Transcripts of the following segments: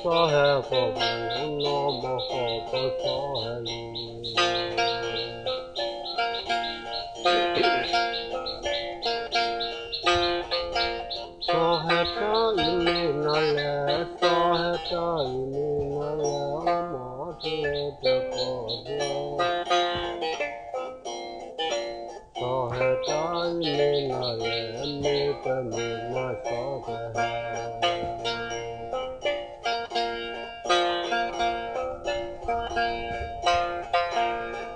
sa hai ko no mo ho pa sa hai sa hai ta ni na le sa hai ta ni na le mo te te ko de sa hai ta ni na le me ta ni na sa de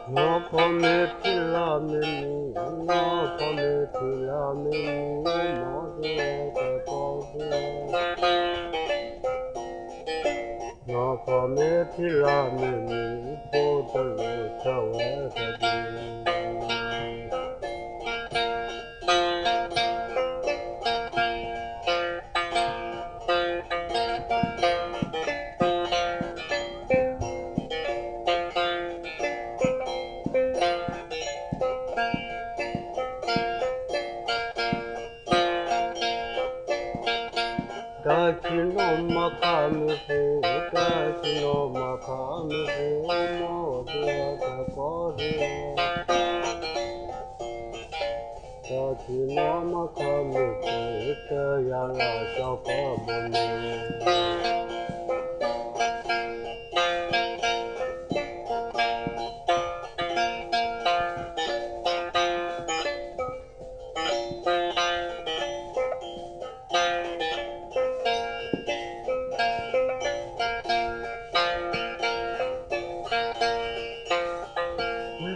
no po me pila me ni no po me pila me ni mo de te ko de no po me pila me ni po te lo cha we te di ta chi no ma ka me fu ta chi no ma ka me fu mo de te ko de ta chi no ma ka me fu te ya la sa ko mo ni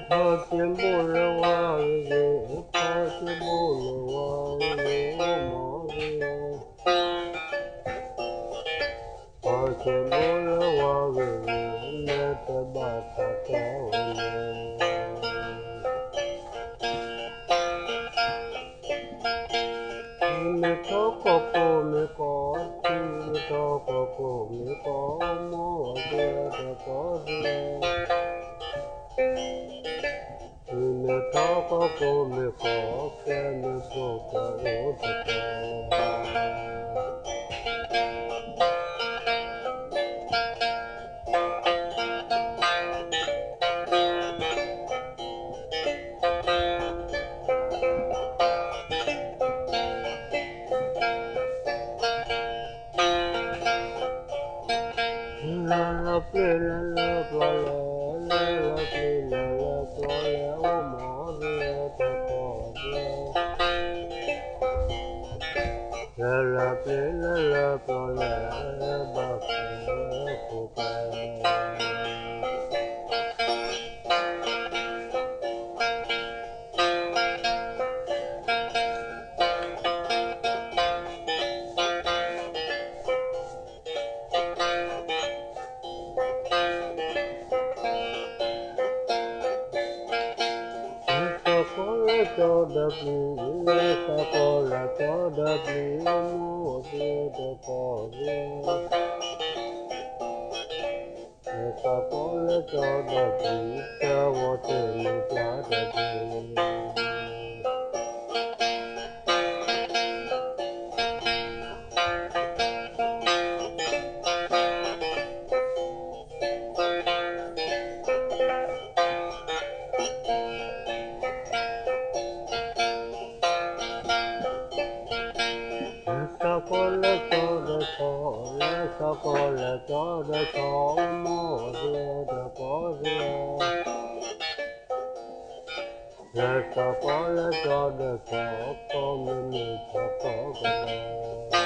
pa chi mo le wa ye pa chi mo le wa ye mo de pa chi mo le wa ye ne te ba ta ta o ne me to ko me ko ti me to ko me ko mo de te ko de me to ko me ko ke me to ko o te ko la la ple la la pla la la ple la la pla la o mo de te ko de la la ple la la pla la ba ko ka sa ko la cho da ple la sa ko la cho da ple mo de te ko de sa ko la cho da ple sa wo te me ja da ple sa ko la cho da cho la sa ko la cho da cho mo de te ko de la sa ko la cho da cho ko me me cho ko ga